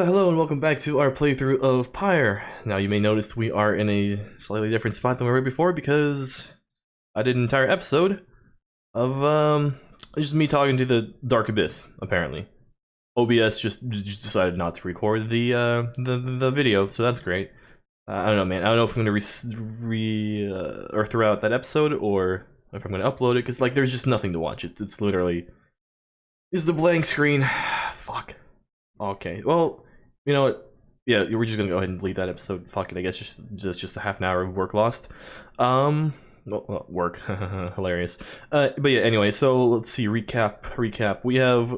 Hello and welcome back to our playthrough of Pyre. Now you may notice we are in a slightly different spot than we were before because I did an entire episode of just me talking to the Dark Abyss, apparently. OBS just decided not to record the video, so that's great. I don't know, man. I don't know if I'm gonna or throw out that episode or if I'm gonna upload it, because like there's just nothing to watch. It's literally the blank screen. Fuck. Okay, well, you know what? Yeah, we're just gonna go ahead and delete that episode. Fuck it, I guess just a half an hour of work lost. Well, work, hilarious. But yeah, anyway, so let's see. Recap. We have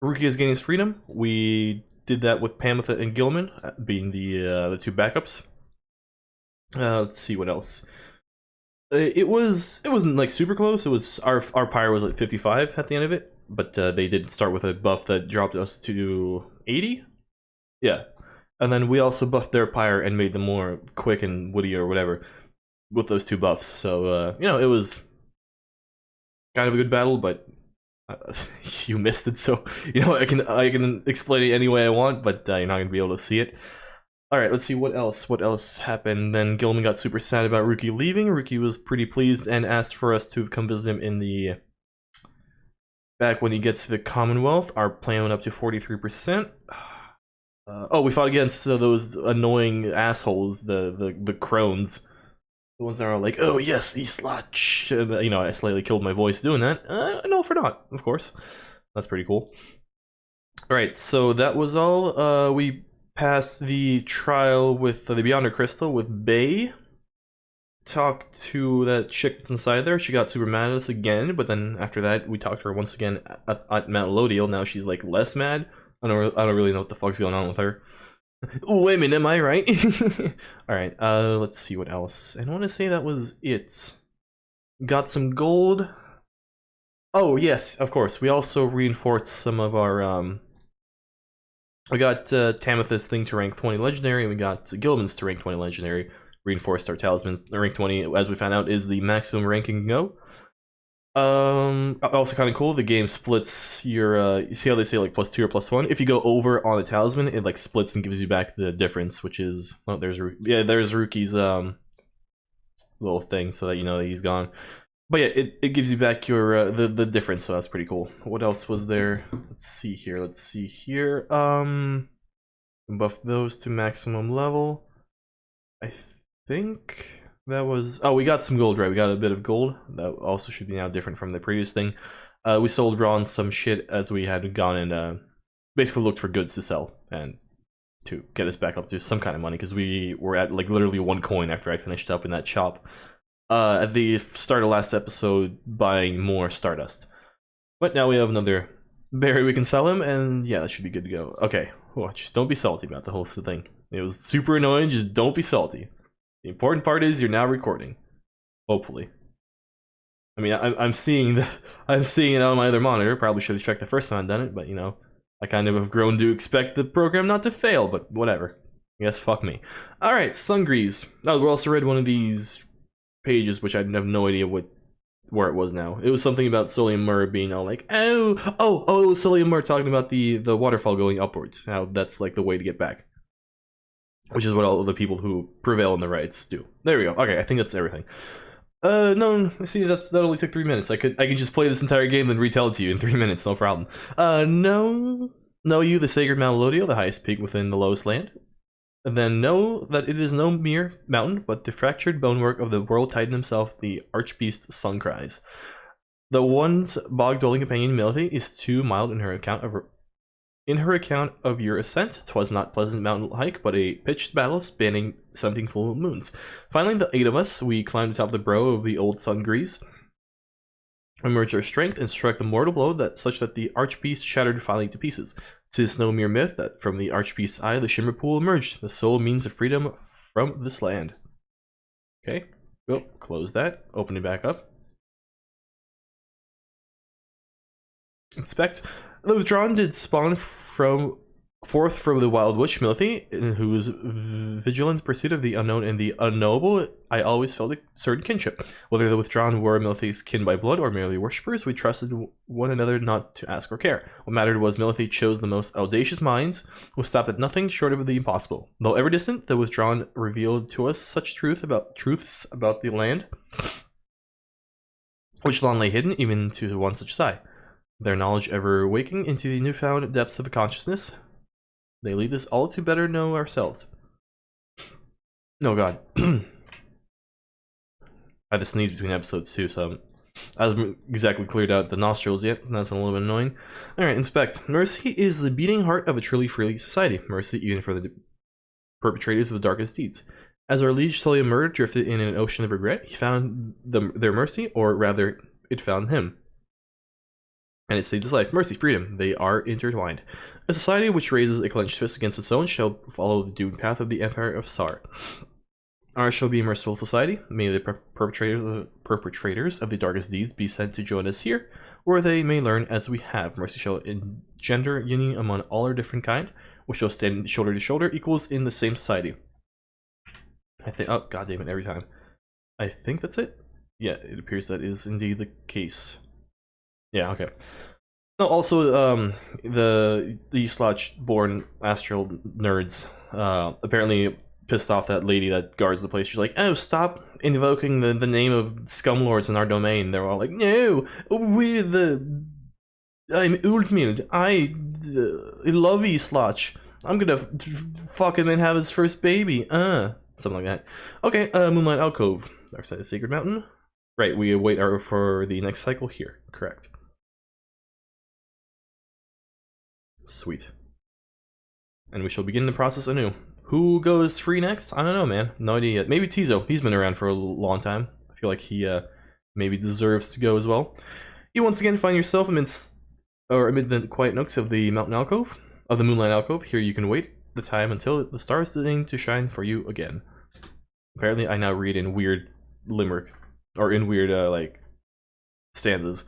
Rookie is gaining his freedom. We did that with Pamitha and Gilman being the two backups. Let's see what else. It wasn't like super close. It was our Pyre was like 55 at the end of it, but they did start with a buff that dropped us to 80. Yeah, and then we also buffed their Pyre and made them more quick and woody or whatever with those two buffs. So you know, it was kind of a good battle, but you missed it. So you know, I can explain it any way I want, but you're not gonna be able to see it. Alright, let's see what else happened. Then Gilman got super sad about Rookie leaving. Rookie was pretty pleased and asked for us to come visit him in the... back when he gets to the Commonwealth. Our plan went up to 43%. Oh, we fought against those annoying assholes, the crones. The ones that are like, oh yes, these slotch. You know, I slightly killed my voice doing that. No, for not, of course. That's pretty cool. Alright, so that was all. We passed the trial with the Beyonder Crystal with Bay. Talked to that chick that's inside there. She got super mad at us again, but then after that, we talked to her once again at Mount Lodial. Now she's like less mad. I don't really know what the fuck's going on with her. Ooh, wait a minute, am I right? Alright, let's see what else. And I want to say that was it. Got some gold. Oh, yes, of course. We also reinforced some of our, we got Tamitha's thing to rank 20 legendary, and we got Gilman's to rank 20 legendary. Reinforced our talismans. The rank 20, as we found out, is the maximum ranking go. Also kind of cool, the game splits your, you see how they say like +2 or +1? If you go over on a talisman, it like splits and gives you back the difference, which is, oh, there's Rookie's, little thing, so that you know that he's gone. But yeah, it gives you back your, the difference, so that's pretty cool. What else was there? Let's see here. Buff those to maximum level. I think that was... oh, we got some gold, right? We got a bit of gold. That also should be now different from the previous thing. We sold Ron some shit as we had gone and basically looked for goods to sell and to get us back up to some kind of money, because we were at like literally 1 coin after I finished up in that shop. At the start of last episode, buying more Stardust. But now we have another berry we can sell him, and yeah, that should be good to go. Okay, well, just don't be salty about the whole thing. It was super annoying, just don't be salty. The important part is you're now recording. Hopefully. I mean, I'm seeing it on my other monitor. Probably should have checked the first time I'd done it, but you know, I kind of have grown to expect the program not to fail, but whatever. I guess fuck me. Alright, Sungrease. Oh, we also read one of these pages, which I have no idea where it was now. It was something about Solium Mur being all like, oh, it was Solium Mur talking about the waterfall going upwards. How that's like the way to get back. Which is what all of the people who prevail in the rights do. There we go. Okay, I think that's everything. No, see, that only took 3 minutes. I could just play this entire game and retell it to you in 3 minutes, no problem. Know you, the sacred Mount Lodial, the highest peak within the lowest land. And then know that it is no mere mountain, but the fractured bonework of the world titan himself, the archbeast Suncries. The one's bog-dwelling companion Melody is too mild in her account of your ascent. 'Twas not pleasant mountain hike, but a pitched battle spanning 17 full moons. Finally, the 8 of us, we climbed atop the brow of the old Sungrease, emerged our strength, and struck the mortal blow such that the archbeast shattered finally to pieces. 'Tis no mere myth that from the archbeast's eye the shimmer pool emerged, the sole means of freedom from this land. Okay, well, close that, open it back up. Inspect. The withdrawn did spawn from Fourth, from the Wild Witch, Milithy, in whose vigilant pursuit of the unknown and the unknowable, I always felt a certain kinship. Whether the withdrawn were Milithy's kin by blood or merely worshippers, we trusted one another not to ask or care. What mattered was Milithy chose the most audacious minds, who stopped at nothing short of the impossible. Though ever distant, the withdrawn revealed to us such truths about the land, which long lay hidden even to one such as I. Their knowledge ever waking into the newfound depths of consciousness, they lead us all to better know ourselves. Oh god. I had to sneeze between episodes too, so I haven't exactly cleared out the nostrils yet. That's a little bit annoying. Alright, inspect. Mercy is the beating heart of a truly free society. Mercy even for the perpetrators of the darkest deeds. As our liege slowly emerged, drifted in an ocean of regret, he found their mercy, or rather, it found him. And it saved his life. Mercy, freedom, they are intertwined. A society which raises a clenched fist against its own shall follow the doomed path of the Empire of Sar. Ours shall be a merciful society. May the perpetrators of the darkest deeds be sent to join us here, where they may learn as we have. Mercy shall engender union among all our different kind, which shall stand shoulder to shoulder, equals in the same society. I think, oh god damn it, every time. I think that's it? Yeah, it appears that is indeed the case. Yeah, okay. No, also, the Slotch-born astral nerds apparently pissed off that lady that guards the place. She's like, oh, stop invoking the name of scumlords in our domain. They're all like, no, we're the... I'm Ultmild. I love Slotch. I'm gonna fuck him and have his first baby. Something like that. Okay, Moonlight Alcove. Dark side of the Sacred Mountain. Right, we await for the next cycle here. Correct. Sweet. And we shall begin the process anew. Who goes free next? I don't know, man. No idea yet. Maybe Tizo. He's been around for a long time. I feel like he maybe deserves to go as well. You once again find yourself amid the quiet nooks of the Mountain Alcove, of the Moonlight Alcove. Here you can wait the time until the stars begin to shine for you again. Apparently, I now read in weird limerick, or in weird like stanzas.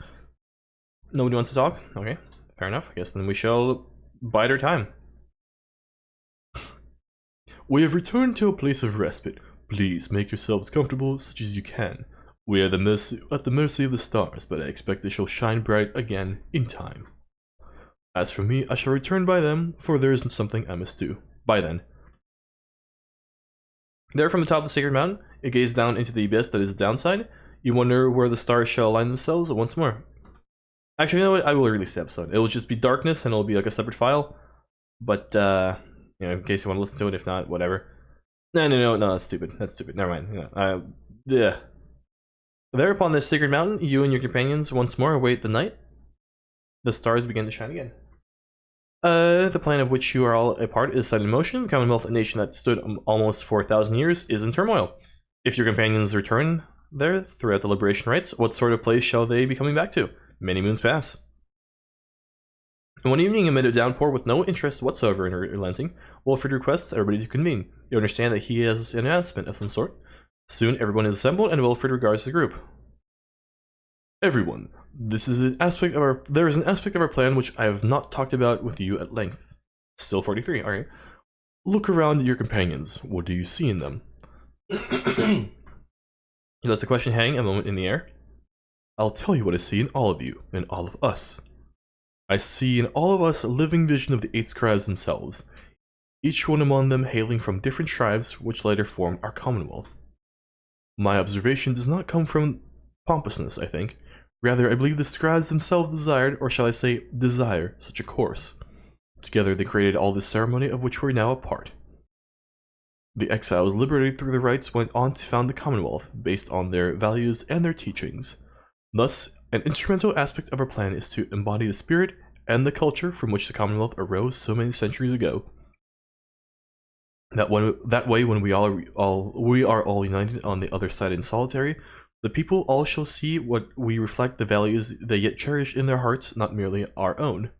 Nobody wants to talk? Okay, fair enough. I guess then we shall bide our time. We have returned to a place of respite. Please make yourselves comfortable such as you can. We are at the mercy of the stars, but I expect they shall shine bright again in time. As for me, I shall return by them, for there is something I must do. By then. There from the top of the Sacred Mountain, it gazes down into the abyss that is the downside. You wonder where the stars shall align themselves once more. Actually, you know what? I will release the episode. It will just be darkness, and it'll be like a separate file. But, you know, in case you want to listen to it, if not, whatever. No, that's stupid. That's stupid. Never mind. You know, yeah. There upon this Sacred Mountain, you and your companions once more await the night. The stars begin to shine again. The plan of which you are all a part is set in motion. The Commonwealth, a nation that stood almost 4,000 years, is in turmoil. If your companions return there throughout the liberation rites, what sort of place shall they be coming back to? Many moons pass. One evening, amid a downpour with no interest whatsoever in relenting, Wilfred requests everybody to convene. You understand that he has an announcement of some sort. Soon, everyone is assembled, and Wilfred regards the group. Everyone, there is an aspect of our plan which I have not talked about with you at length. Still 43, alright. Look around at your companions. What do you see in them? He lets the question hang a moment in the air. I'll tell you what I see in all of you, and all of us. I see in all of us a living vision of the 8 scribes themselves, each one among them hailing from different tribes which later formed our Commonwealth. My observation does not come from pompousness, I think. Rather, I believe the scribes themselves desired, or shall I say, desire, such a course. Together they created all this ceremony of which we are now a part. The exiles liberated through the rites went on to found the Commonwealth, based on their values and their teachings. Thus, an instrumental aspect of our plan is to embody the spirit and the culture from which the Commonwealth arose so many centuries ago. That way, when we are all united on the other side in solitary, the people all shall see what we reflect the values they yet cherish in their hearts, not merely our own.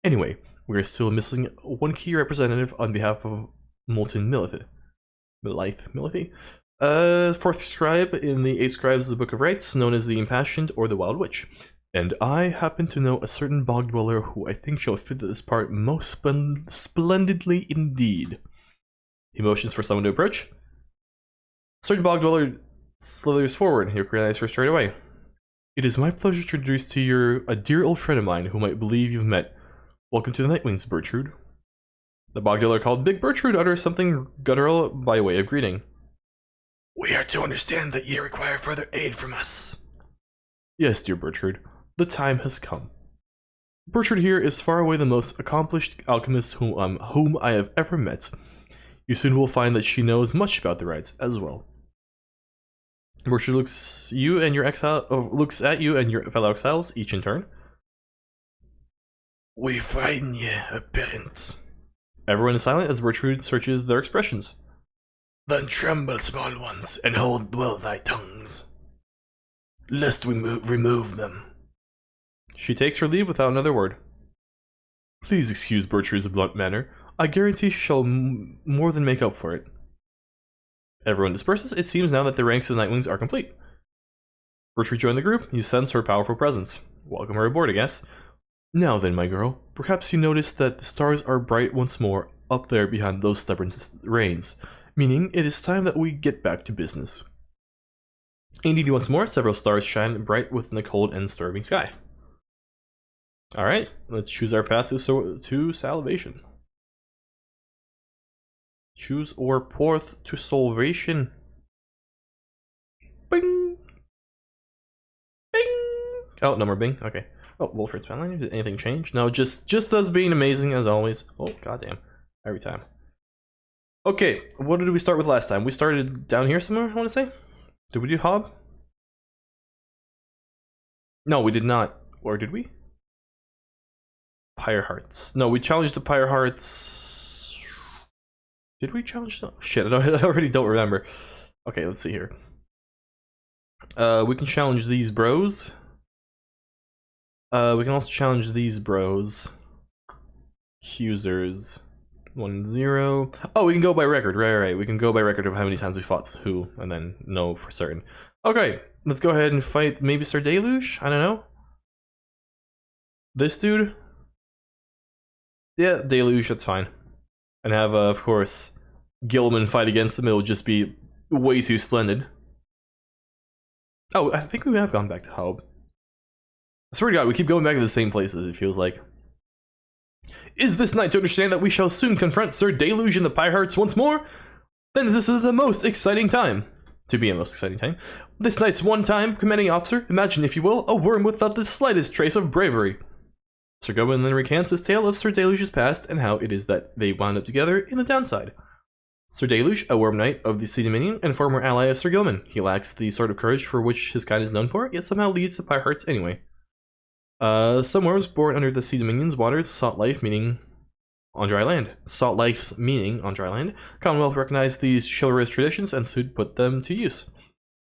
Anyway, we are still missing one key representative on behalf of Molten Milithy. Fourth scribe in the 8 scribes of the Book of Rites, known as the Impassioned or the Wild Witch. And I happen to know a certain bog dweller who I think shall fit this part most splendidly indeed. He motions for someone to approach. Certain bog dweller slithers forward. He recognizes her straight away. It is my pleasure to introduce to you a dear old friend of mine whom I believe you've met. Welcome to the Nightwings, Bertrude. The bog dweller called Big Bertrude utters something guttural by way of greeting. We are to understand that ye require further aid from us. Yes, dear Bertrude, the time has come. Bertrude here is far away the most accomplished alchemist whom I have ever met. You soon will find that she knows much about the rites as well. Bertrude looks at you and your fellow exiles, each in turn. We find ye apparent. Everyone is silent as Bertrude searches their expressions. Then tremble, small ones, and hold well thy tongues, lest we remove them. She takes her leave without another word. Please excuse Bertrude's blunt manner. I guarantee she shall more than make up for it. Everyone disperses. It seems now that the ranks of the Nightwings are complete. Bertrude joined the group. You sense her powerful presence. Welcome her aboard, I guess. Now then, my girl, perhaps you noticed that the stars are bright once more up there behind those stubborn rains, meaning it is time that we get back to business. Indeed, once more, several stars shine bright within the cold and stormy sky. Alright, let's choose our path to salvation. Choose our path to salvation. Bing! Bing! Oh, no more bing. Okay. Oh, Wolfred's Pathline. Did anything change? No, just us being amazing as always. Oh, goddamn. Every time. Okay, what did we start with last time? We started down here somewhere, I want to say? Did we do Hob? No, we did not. Or did we? Pyre Hearts. No, we challenged the Pyre Hearts. Did we challenge them? Shit, I already don't remember. Okay, let's see here. We can challenge these bros. We can also challenge these bros. Accusers. 1-0. Oh, we can go by record. Right. We can go by record of how many times we fought who, and then know for certain. Okay, let's go ahead and fight maybe Sir Deluge? I don't know. This dude? Yeah, Deluge, that's fine. And have, of course, Gilman fight against him. It'll just be way too splendid. Oh, I think we have gone back to Hob. I swear to God, we keep going back to the same places, it feels like. Is this night to understand that we shall soon confront Sir Deluge and the Pyre Hearts once more? Then this is the most exciting time. To be a most exciting time. This night's one-time commanding officer, imagine if you will, a worm without the slightest trace of bravery. Sir Goban then recants his tale of Sir Deluge's past and how it is that they wound up together in the downside. Sir Deluge, a worm knight of the Sea Dominion and former ally of Sir Gilman. He lacks the sort of courage for which his kind is known for, yet somehow leads to Pyre Hearts anyway. Some worms born under the Sea Dominion's waters sought life, meaning on dry land. Sought life's meaning on dry land. Commonwealth recognized these chivalrous traditions and soon put them to use.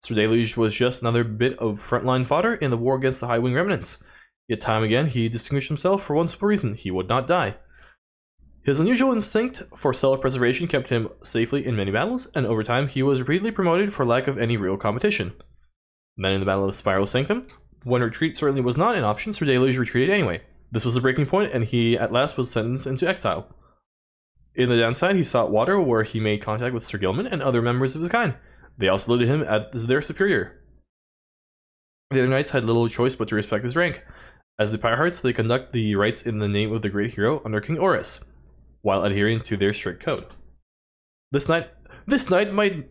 Sir Deluge was just another bit of frontline fodder in the war against the High Wing remnants. Yet time again, he distinguished himself for one simple reason: he would not die. His unusual instinct for self-preservation kept him safely in many battles, and over time he was repeatedly promoted for lack of any real competition. Then in the Battle of Spiral Sanctum, when retreat certainly was not an option, Sir Deluge retreated anyway. This was the breaking point, and he at last was sentenced into exile. In the downside, he sought water, where he made contact with Sir Gilman and other members of his kind. They all saluted him as their superior. The other knights had little choice but to respect his rank. As the Pyre Hearts, they conduct the rites in the name of the great hero under King Oris, while adhering to their strict code. This night might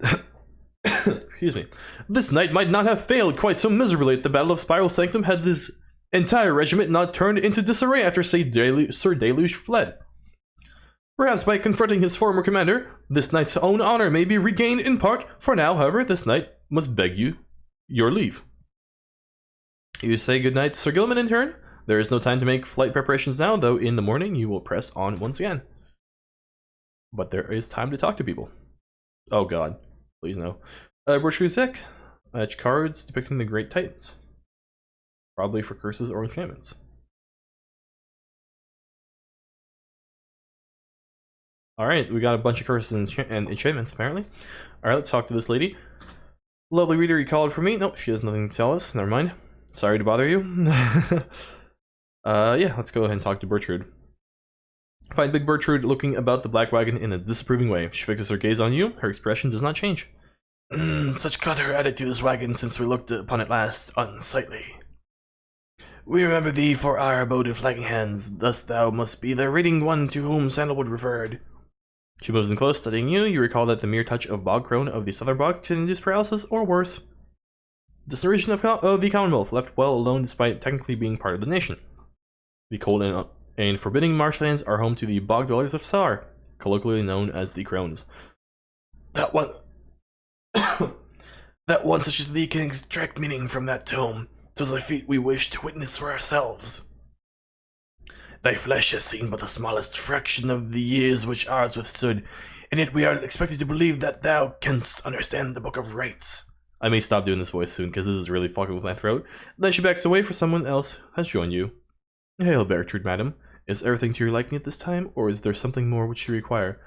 excuse me. This night might not have failed quite so miserably at the Battle of Spiral Sanctum had this entire regiment not turned into disarray after Sir Deluge fled. Perhaps by confronting his former commander, this knight's own honor may be regained in part. For now, however, this knight must beg your leave. You say goodnight to Sir Gilman in turn. There is no time to make flight preparations now, though in the morning you will press on once again. But there is time to talk to people. Oh god, please no. Brochure cards depicting the Great Titans. Probably for curses or enchantments. Alright, we got a bunch of curses and enchantments apparently. Alright, let's talk to this lady. Lovely reader, you called for me? Nope, she has nothing to tell us, never mind. Sorry to bother you. Yeah, let's go ahead and talk to Bertrude. Find Big Bertrude looking about the black wagon in a disapproving way. She fixes her gaze on you. Her expression does not change. Such clutter added to this wagon since we looked upon it last, unsightly. We remember thee for our abode in flagging hands, thus thou must be the reading one to whom Sandalwood referred. She moves in close, studying you. You recall that the mere touch of bog crone of the southern bog can induce paralysis, or worse. Disintegration of the Commonwealth, left well alone despite technically being part of the nation. The cold and forbidding marshlands are home to the bog dwellers of Sar, colloquially known as the crones. That one such as thee can extract meaning from that tome. 'Twas a feat we wish to witness for ourselves. Thy flesh has seen but the smallest fraction of the years which ours withstood, and yet we are expected to believe that thou canst understand the Book of Rites. I may stop doing this voice soon, because this is really fucking with my throat. Then she backs away for someone else has joined you. Hail, Bertrude, madam. Is everything to your liking at this time, or is there something more which you require?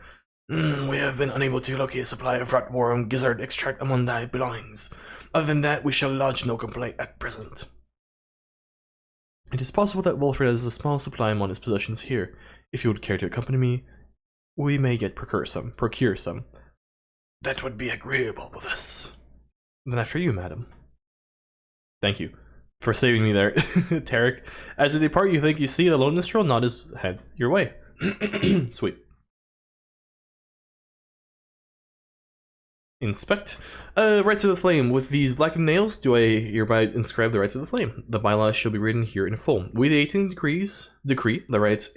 We have been unable to locate a supply of rotworm gizzard extract among thy belongings. Other than that, we shall lodge no complaint at present. It is possible that Wilfred has a small supply among his possessions here. If you would care to accompany me, we may yet procure some. That would be agreeable with us. Then after you, madam. Thank you for saving me there, Tarek. As they depart, you think you see the lone minstrel nod his head your way. Sweet. Inspect. Rights of the Flame. With these blackened nails, do I hereby inscribe the rights of the Flame? The bylaws shall be written here in full. We, the 18 decree the rights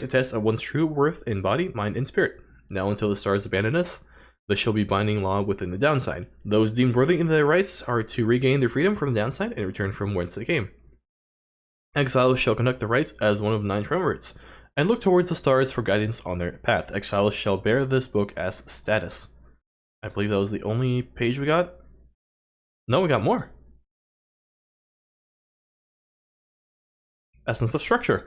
attest of one's true worth in body, mind, and spirit. Now until the stars abandon us, this shall be binding law within the downside. Those deemed worthy in their rights are to regain their freedom from the downside and return from whence they came. Exiles shall conduct the rights as one of 9 triumvirates, and look towards the stars for guidance on their path. Exiles shall bear this book as status. I believe that was the only page we got. No, we got more. Essence of structure.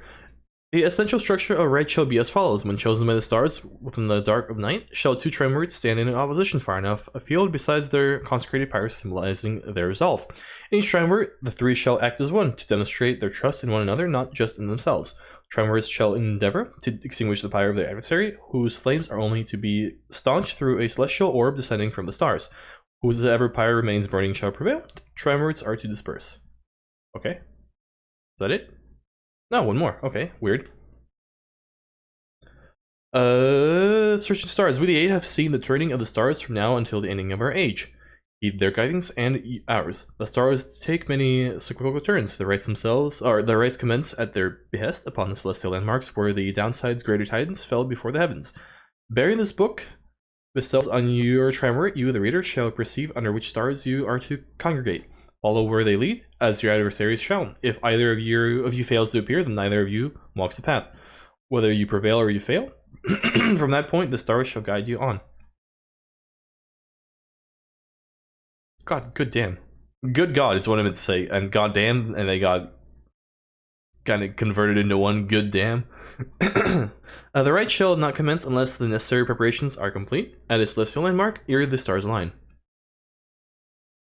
The essential structure of right shall be as follows. When chosen by the stars within the dark of night, shall 2 triumvirates stand in opposition far enough afield besides their consecrated pyres, symbolizing their resolve. In each triumvirate, the 3 shall act as one to demonstrate their trust in one another, not just in themselves. Triumvirates shall endeavor to extinguish the pyre of their adversary, whose flames are only to be staunched through a celestial orb descending from the stars. Whosever pyre remains burning shall prevail. Triumvirates are to disperse. Okay. Is that it? No, one more. Okay, weird. Searching stars. We the 8 have seen the turning of the stars from now until the ending of our age. Heed their guidance and ours. The stars take many cyclical turns. The rights commence at their behest upon the celestial landmarks where the downside's greater titans fell before the heavens. Bearing this book bestows on your triumvirate, you, the reader, shall perceive under which stars you are to congregate. Follow where they lead, as your adversaries shall. If either of you fails to appear, then neither of you walks the path. Whether you prevail or you fail, from that point, the stars shall guide you on. God, good damn. Good God is what I meant to say, and goddamn, and they got kind of converted into one good damn. The right shall not commence unless the necessary preparations are complete. At a celestial landmark, ere the stars align.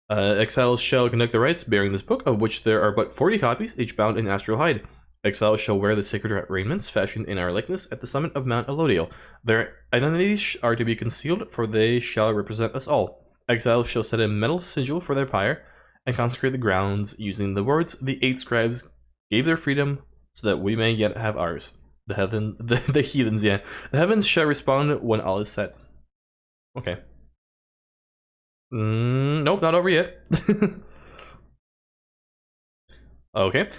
Exiles shall conduct the rites bearing this book, of which there are but 40 copies, each bound in astral hide. Exiles shall wear the sacred raiments fashioned in our likeness at the summit of Mount Elodiel. Their identities are to be concealed, for they shall represent us all. Exiles shall set a metal sigil for their pyre, and consecrate the grounds using the words the 8 scribes gave their freedom, so that we may yet have ours. The heathens, yeah. The heavens shall respond when all is set. Okay. Nope, not over yet. Okay.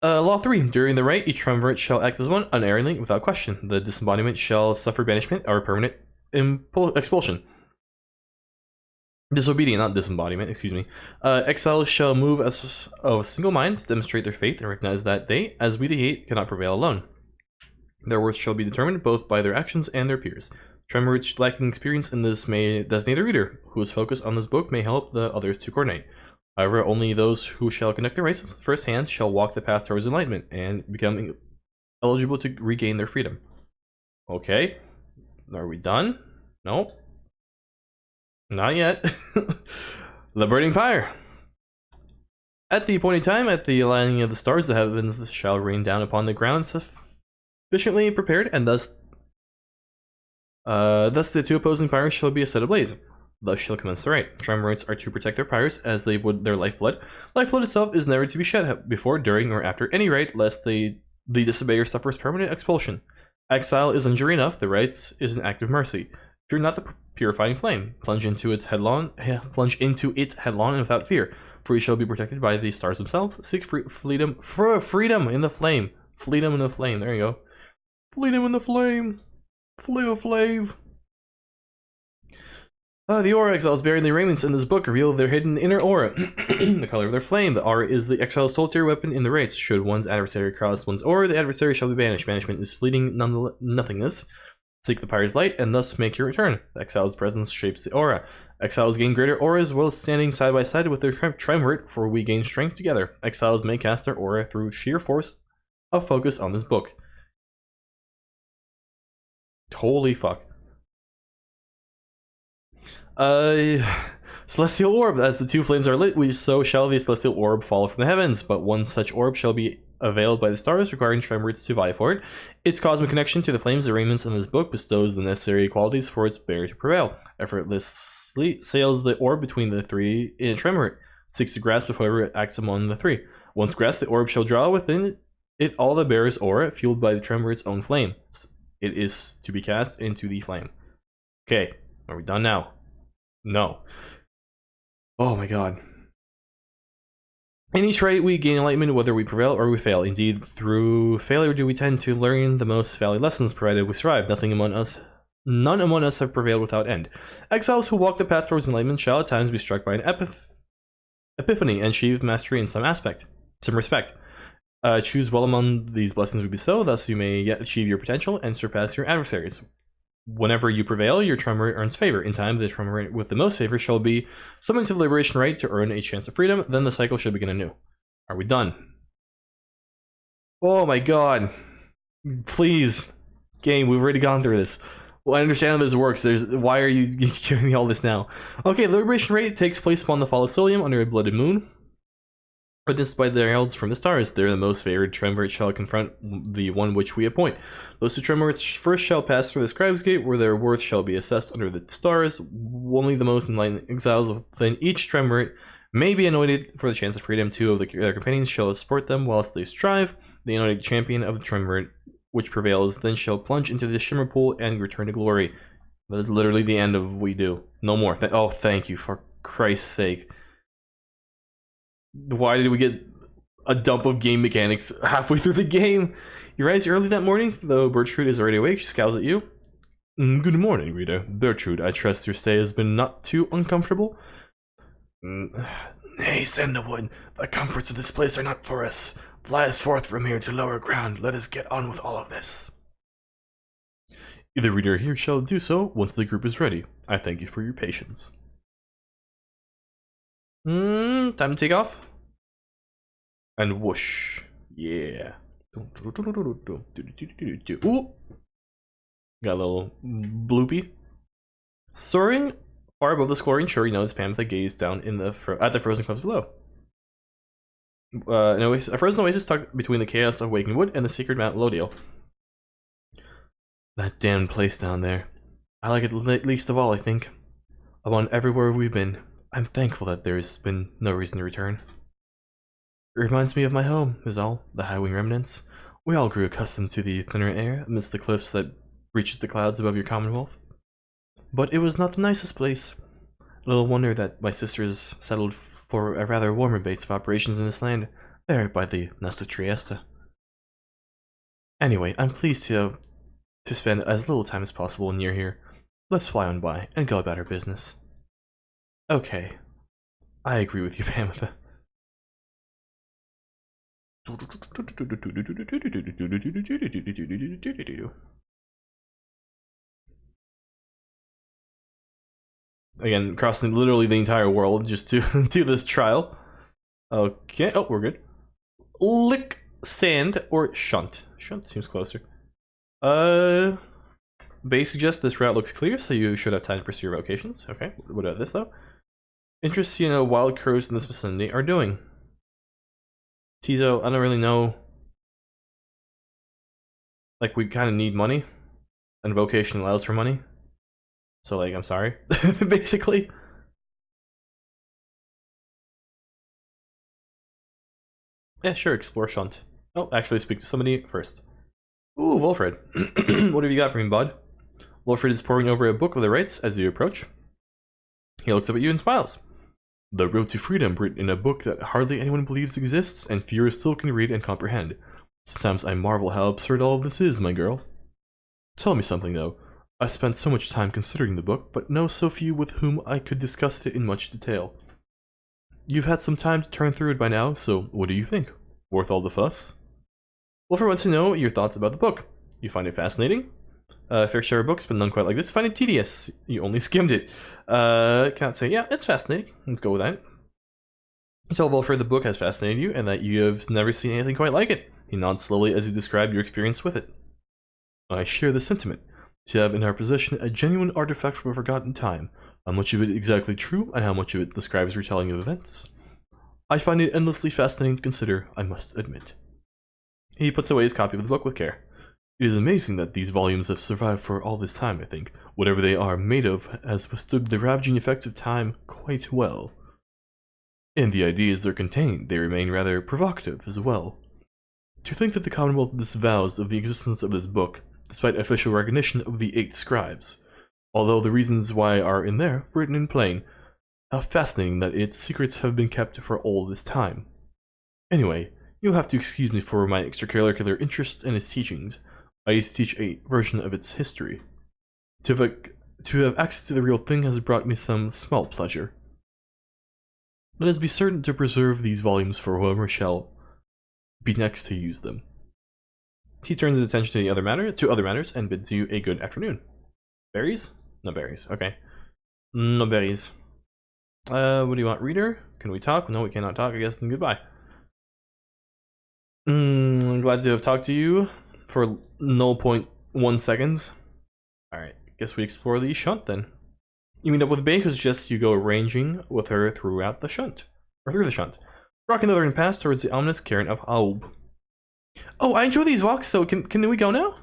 Law 3. During the rite, each triumvirate shall act as one, unerringly, without question. The disembodiment shall suffer banishment or permanent expulsion. Disobedient, not disembodiment, excuse me. Exiles shall move as of a single mind to demonstrate their faith and recognize that they, as we the 8, cannot prevail alone. Their worth shall be determined both by their actions and their peers. Triumvirates lacking experience in this may designate a reader, whose focus on this book may help the others to coordinate. However, only those who shall conduct the rites firsthand shall walk the path towards enlightenment and become eligible to regain their freedom. Okay. Are we done? Nope. Not yet. The Burning Pyre. At the appointed time, at the aligning of the stars, the heavens shall rain down upon the ground sufficiently prepared, and thus the two opposing pyres shall be set ablaze. Thus shall commence the rite. Triumvirates are to protect their pyres as they would their lifeblood. Lifeblood itself is never to be shed before, during, or after any rite, lest the disobeyer suffers permanent expulsion. Exile is injury enough. The rite is an act of mercy. Fear not the purifying flame. Plunge into it headlong and without fear, for you shall be protected by the stars themselves. Seek freedom in the flame. Freedom in the flame. There you go. Freedom in the flame. Flav. The aura exiles bearing the raiments in this book reveal their hidden inner aura, the color of their flame. The aura is the exile's solitary weapon in the rates. Should one's adversary cross one's aura, the adversary shall be banished. Banishment is fleeting nothingness. Seek the pyre's light and thus make your return. The exile's presence shapes the aura. Exiles gain greater auras while standing side by side with their triumvirate, for we gain strength together. Exiles may cast their aura through sheer force of focus on this book. Holy fuck. Celestial orb. As the two flames are lit, so shall the celestial orb fall from the heavens. But one such orb shall be availed by the stars, requiring triumvirates to vie for it. Its cosmic connection to the flames, the raiments in this book, bestows the necessary qualities for its bearer to prevail. Effortlessly sails the orb between the three in a triumvirate, seeks to grasp of whoever acts among the three. Once grasped, the orb shall draw within it all the bearer's aura, fueled by the triumvirate's own flame. It is to be cast into the flame. Okay, are we done now? No. Oh my god. In each rite, we gain enlightenment whether we prevail or we fail. Indeed, through failure do we tend to learn the most valuable lessons, provided we survive. None among us have prevailed without end. Exiles who walk the path towards enlightenment shall at times be struck by an epiphany and achieve mastery in some respect. Choose well among these blessings we bestow, thus you may yet achieve your potential and surpass your adversaries. Whenever you prevail, your triumvirate earns favor. In time, the triumvirate with the most favor shall be summoned to the liberation rite to earn a chance of freedom. Then the cycle should begin anew. Are we done? Oh my god. Please. Game, we've already gone through this. Well, I understand how this works. Why are you giving me all this now? Okay, the liberation rite takes place upon the fall of Solium under a blooded moon. Witnessed by the heralds from the stars, there the most favored triumvirate shall confront the one which we appoint. Those two triumvirates first shall pass through the scribe's gate, where their worth shall be assessed under the stars. Only the most enlightened exiles within each triumvirate may be anointed for the chance of freedom. Two of their companions shall support them whilst they strive. The anointed champion of the triumvirate which prevails then shall plunge into the shimmer pool and return to glory. That is literally the end of we do. No more. Oh, thank you, for Christ's sake. Why did we get a dump of game mechanics halfway through the game? You rise early that morning, though Bertrude is already awake. She scowls at you. Good morning, Rita. Bertrude, I trust your stay has been not too uncomfortable? Nay, Sandalwood, the comforts of this place are not for us. Fly us forth from here to lower ground. Let us get on with all of this. The reader here shall do so once the group is ready. I thank you for your patience. Time to take off. And whoosh. Yeah. Ooh. Got a little bloopy. Soaring far above the scoring shore, you notice Pam with a gaze down in the at the frozen cliffs below. A frozen oasis tucked between the chaos of Waking Wood and the secret Mount Lodale. That damned place down there. I like it least of all, I think. Among everywhere we've been, I'm thankful that there's been no reason to return. It reminds me of my home, is all, the high-wing remnants. We all grew accustomed to the thinner air amidst the cliffs that reaches the clouds above your commonwealth. But it was not the nicest place. Little wonder that my sisters settled for a rather warmer base of operations in this land, there by the nest of Trieste. Anyway, I'm pleased to spend as little time as possible near here. Let's fly on by and go about our business. Okay. I agree with you, Pamela. Again, crossing literally the entire world just to do this trial. Okay. Oh, we're good. Lick sand or shunt. Shunt seems closer. Base suggests this route looks clear, so you should have time to pursue your vocations. Okay. What about this though? Interests you know wild crows in this vicinity are doing. Tizo, I don't really know. Like, we kind of need money, and vocation allows for money. So, like, I'm sorry, basically. Yeah, sure, explore Shunt. Oh, actually, speak to somebody first. Ooh, Wilfred. What have you got for me, bud? Wilfred is poring over a book of the rights as you approach. He looks up at you and smiles. The Road to Freedom, written in a book that hardly anyone believes exists, and few still can read and comprehend. Sometimes I marvel how absurd all of this is, my girl. Tell me something, though. I spent so much time considering the book, but know so few with whom I could discuss it in much detail. You've had some time to turn through it by now, so what do you think? Worth all the fuss? Wilfred wants to know your thoughts about the book. You find it fascinating? Fair share of books, but none quite like this. Find it tedious. You only skimmed it. Can't say, yeah, it's fascinating. Let's go with that. You tell Wilfred the book has fascinated you, and that you have never seen anything quite like it. He nods slowly as you describe your experience with it. I share the sentiment. To have in our possession a genuine artifact from a forgotten time. How much of it exactly true, and how much of it describes retelling of events? I find it endlessly fascinating to consider, I must admit. He puts away his copy of the book with care. It is amazing that these volumes have survived for all this time, I think. Whatever they are made of has withstood the ravaging effects of time quite well. And the ideas they're contained, they remain rather provocative as well. To think that the Commonwealth disavows of the existence of this book, despite official recognition of the 8 scribes, although the reasons why are in there, written in plain. How fascinating that its secrets have been kept for all this time. Anyway, you'll have to excuse me for my extracurricular interest in its teachings. I used to teach a version of its history. To have access to the real thing has brought me some small pleasure. Let us be certain to preserve these volumes for whoever shall be next to use them. He turns his attention to other matters and bids you a good afternoon. Berries? No berries. Okay. No berries. What do you want, reader? Can we talk? No, we cannot talk, I guess, then goodbye. I'm glad to have talked to you for 0.1 seconds. Alright, guess we explore the Shunt then. You meet up with Bay, who's just you go ranging with her throughout the Shunt. Or through the Shunt. Rocking the northern pass towards the ominous cairn of Aub. Oh, I enjoy these walks, so can we go now?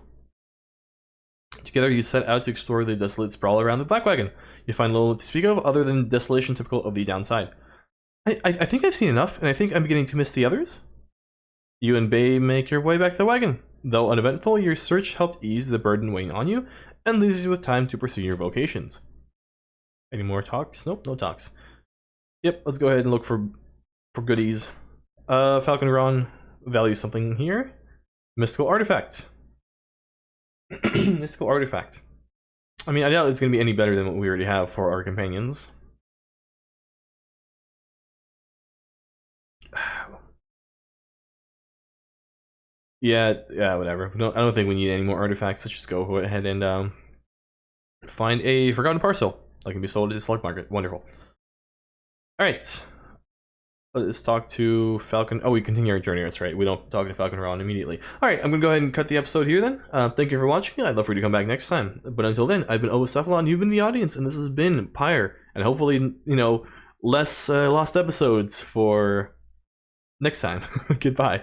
Together you set out to explore the desolate sprawl around the Black Wagon. You find little to speak of other than desolation typical of the downside. I think I've seen enough, and I think I'm beginning to miss the others. You and Bay make your way back to the wagon. Though uneventful, your search helped ease the burden weighing on you, and leaves you with time to pursue your vocations. Any more talks? Nope, no talks. Yep, let's go ahead and look for goodies. Falcon Ron values something here. Mystical artifact. Mystical artifact. I mean, I doubt it's going to be any better than what we already have for our companions. Yeah, whatever. I don't think we need any more artifacts. Let's just go ahead and find a forgotten parcel that can be sold at the select market. Wonderful. Alright. Let's talk to Falcon. Oh, we continue our journey, that's right. We don't talk to Falcon Ron immediately. Alright, I'm going to go ahead and cut the episode here then. Thank you for watching. I'd love for you to come back next time. But until then, I've been OvoCephalon, you've been the audience, and this has been Pyre. And hopefully, you know, less lost episodes for next time. Goodbye.